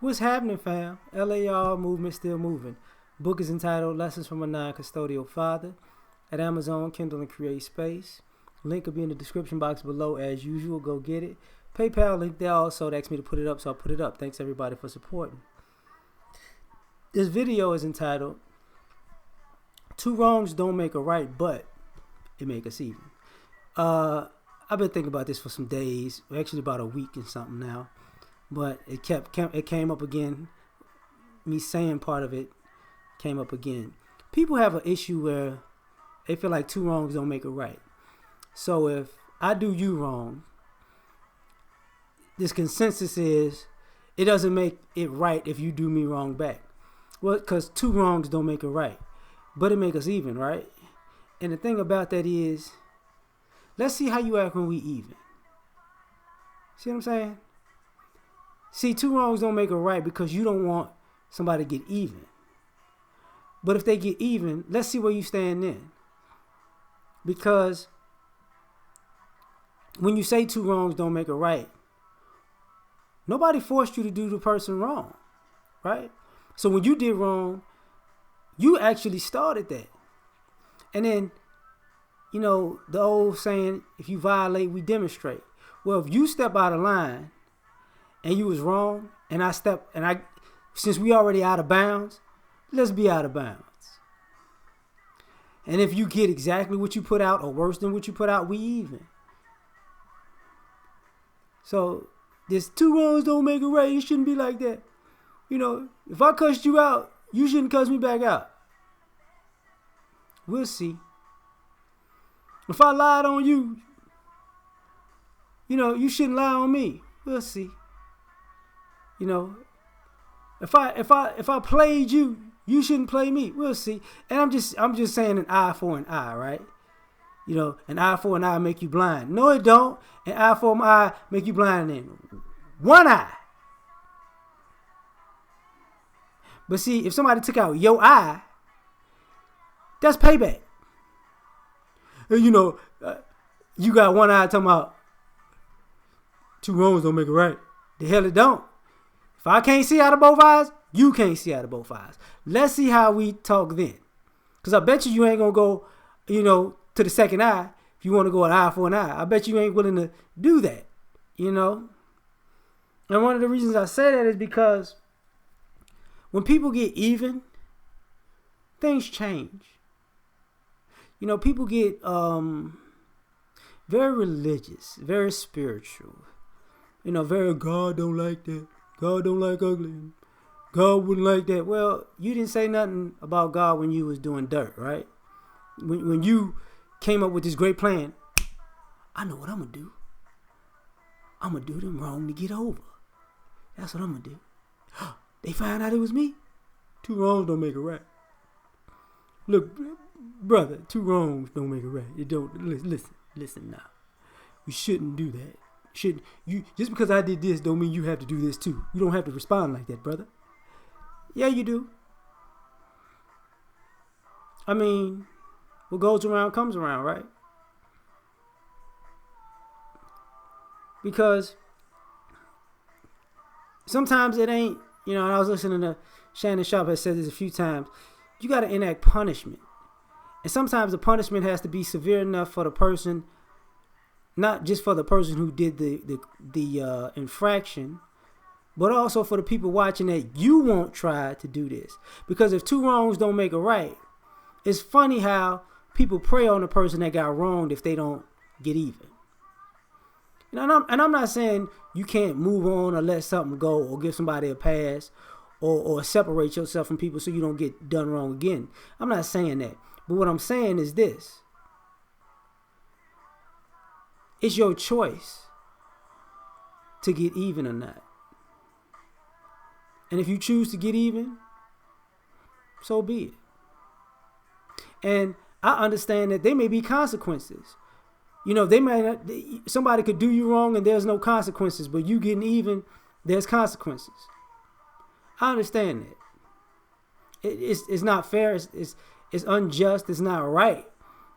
What's happening, fam? L.A.R. movement still moving. Book is entitled Lessons from a Non-Custodial Father. At Amazon, Kindle, and Create Space. Link will be in the description box below as usual. Go get it. PayPal link there also. They asked me to put it up, so I'll put it up. Thanks everybody for supporting. This video is entitled Two Wrongs Don't Make a Right, But It Make Us Even. I've been thinking about this for some days, actually about a week and something now. But it came up again. Me saying part of it came up again. People have an issue where they feel like two wrongs don't make a right. So if I do you wrong, this consensus is it doesn't make it right if you do me wrong back. Well, because two wrongs don't make it right, but it make us even, right? And the thing about that is, let's see how you act when we even. See what I'm saying? See, two wrongs don't make it right because you don't want somebody to get even. But if they get even, let's see where you stand then. Because when you say two wrongs don't make it right, nobody forced you to do the person wrong, right? So when you did wrong, you actually started that. And then, you know, the old saying, if you violate, we demonstrate. Well, if you step out of line and you was wrong, and since we already out of bounds, let's be out of bounds. And if you get exactly what you put out or worse than what you put out, we even. So this two wrongs don't make it right. It shouldn't be like that. You know, if I cussed you out, you shouldn't cuss me back out. We'll see. If I lied on you, you know, you shouldn't lie on me. We'll see. You know, if I played you, you shouldn't play me. We'll see. And I'm just saying an eye for an eye, right? You know, an eye for an eye make you blind. No, it don't. An eye for an eye make you blind in one eye. But see, if somebody took out your eye, that's payback. And you know, you got one eye talking about two wrongs don't make it right. The hell it don't. If I can't see out of both eyes, you can't see out of both eyes. Let's see how we talk then. Because I bet you ain't going to go, you know, to the second eye if you want to go an eye for an eye. I bet you ain't willing to do that, you know. And one of the reasons I say that is because when people get even, things change. You know, people get very religious, very spiritual. You know, very God don't like that. God don't like ugly. God wouldn't like that. Well, you didn't say nothing about God when you was doing dirt, right? When you came up with this great plan, I know what I'm going to do. I'm going to do them wrong to get over. That's what I'm going to do. They find out it was me. Two wrongs don't make it right. Look, brother, two wrongs don't make it right. It don't. Listen now. We shouldn't do that. Just because I did this don't mean you have to do this too. You don't have to respond like that, brother. Yeah, you do. I mean, what goes around comes around, right? Because sometimes it ain't, you know, and I was listening to Shannon Sharp has said this a few times, you got to enact punishment. And sometimes the punishment has to be severe enough for the person, not just for the person who did the infraction, but also for the people watching that you won't try to do this. Because if two wrongs don't make a right, it's funny how people prey on the person that got wronged if they don't get even. And I'm not saying you can't move on or let something go or give somebody a pass or separate yourself from people so you don't get done wrong again. I'm not saying that. But what I'm saying is this. It's your choice to get even or not. And if you choose to get even, so be it. And I understand that there may be consequences. You know, they may not, somebody could do you wrong and there's no consequences, but you getting even, there's consequences. I understand that. It's not fair. It's unjust. It's not right.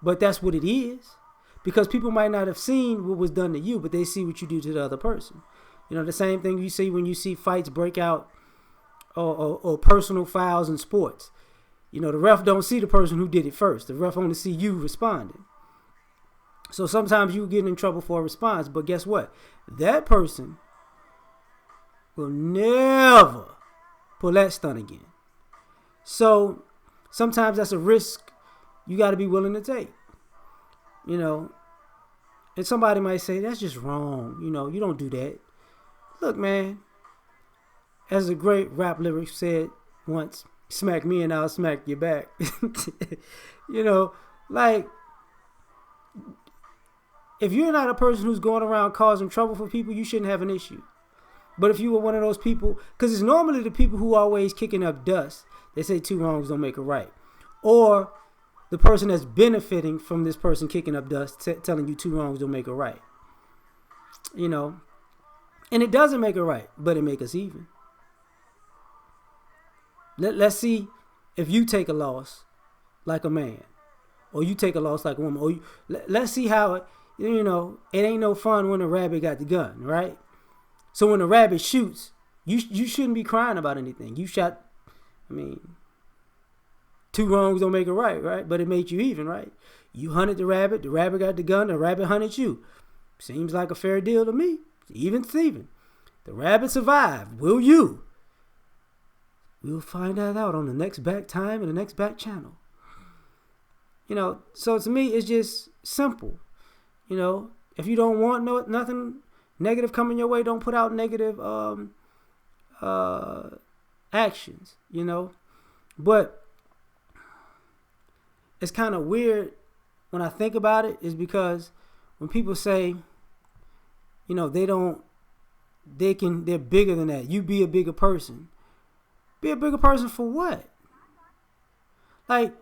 But that's what it is. Because people might not have seen what was done to you, but they see what you do to the other person. You know, the same thing you see when you see fights break out or personal fouls in sports. You know, the ref don't see the person who did it first. The ref only see you responding. So sometimes you get in trouble for a response, but guess what? That person will never pull that stunt again. So sometimes that's a risk you got to be willing to take. You know, and somebody might say, that's just wrong. You know, you don't do that. Look, man, as a great rap lyric said once, smack me and I'll smack you back. You know, like, if you're not a person who's going around causing trouble for people, you shouldn't have an issue. But if you were one of those people, because it's normally the people who are always kicking up dust, they say two wrongs don't make a right. Or the person that's benefiting from this person kicking up dust, telling you two wrongs don't make a right. You know, and it doesn't make it right, but it makes us even. Let's see if you take a loss like a man, or you take a loss like a woman. Or let's see how, you know, it ain't no fun when a rabbit got the gun, right? So when a rabbit shoots, you shouldn't be crying about anything. You shot, I mean, two wrongs don't make it right, right? But it made you even, right? You hunted the rabbit got the gun, the rabbit hunted you. Seems like a fair deal to me. Even Steven. The rabbit survived. Will you? We'll find that out on the next back time and the next back channel. You know, so to me, it's just simple. You know, if you don't want nothing negative coming your way, don't put out negative actions, you know. But it's kind of weird when I think about it, is because when people say, you know, they're bigger than that. You be a bigger person. Be a bigger person for what? Like,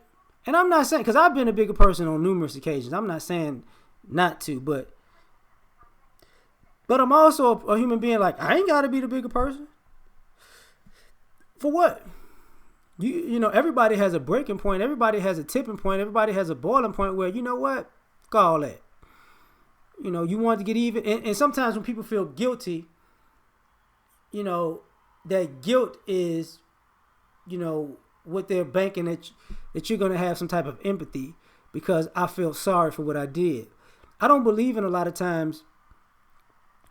and I'm not saying, because I've been a bigger person on numerous occasions. I'm not saying not to, but I'm also a human being. Like, I ain't got to be the bigger person. For what? You know, everybody has a breaking point. Everybody has a tipping point. Everybody has a boiling point where, you know what? Fuck all that. You know, you want to get even. And sometimes when people feel guilty, you know, that guilt is, you know, what they're banking that you're going to have some type of empathy because I feel sorry for what I did. I don't believe in a lot of times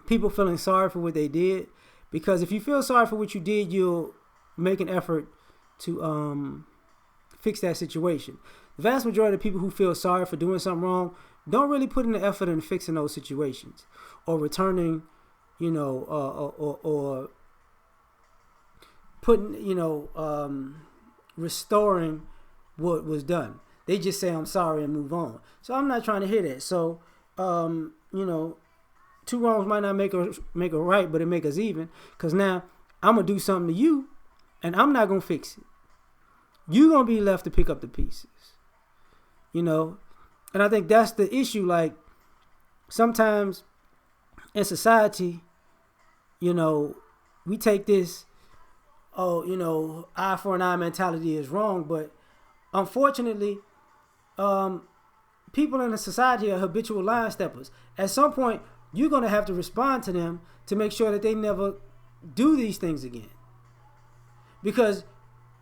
people feeling sorry for what they did, because if you feel sorry for what you did, you'll make an effort to fix that situation. The vast majority of people who feel sorry for doing something wrong don't really put in the effort in fixing those situations or returning, you know, or putting, you know, restoring what was done. They just say, I'm sorry, and move on. So I'm not trying to hear that. So, you know, two wrongs might not make a right, but it make us even. Because now I'm going to do something to you, and I'm not going to fix it. You're going to be left to pick up the pieces. You know? And I think that's the issue. Like, sometimes in society, you know, we take this, oh, you know, eye for an eye mentality is wrong. But unfortunately, people in the society are habitual line steppers. At some point, you're going to have to respond to them to make sure that they never do these things again. Because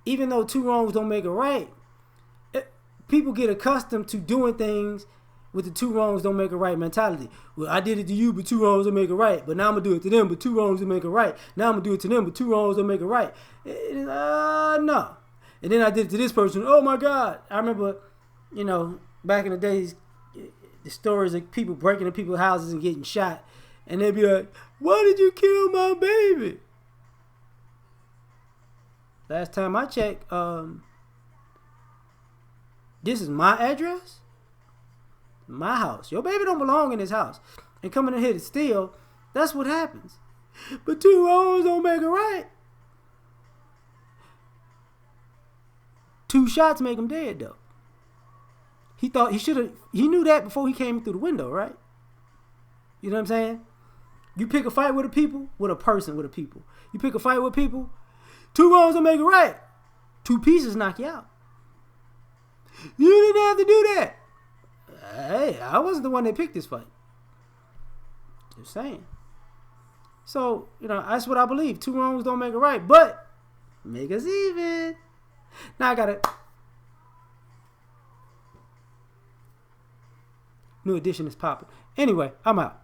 even though two wrongs don't make a right, people get accustomed to doing things with the two wrongs don't make a right mentality. Well, I did it to you, but two wrongs don't make a right. But now I'm going to do it to them, but two wrongs don't make a right. Now I'm going to do it to them, but two wrongs don't make a right. No. And then I did it to this person. Oh, my God. I remember, you know, back in the days, the stories of people breaking into people's houses and getting shot. And they'd be like, why did you kill my baby? Last time I checked, this is my address, my house. Your baby don't belong in this house. And coming in here to steal, that's what happens. But two wrongs don't make a right. Two shots make him dead, though. He thought he knew that before he came through the window, right? You know what I'm saying? You pick a fight with a people. You pick a fight with people, two wrongs don't make it right. Two pieces knock you out. You didn't have to do that. Hey, I wasn't the one that picked this fight. Just saying. So, you know, that's what I believe. Two wrongs don't make it right. But Make us even. Now I got it. New edition is popping. Anyway, I'm out.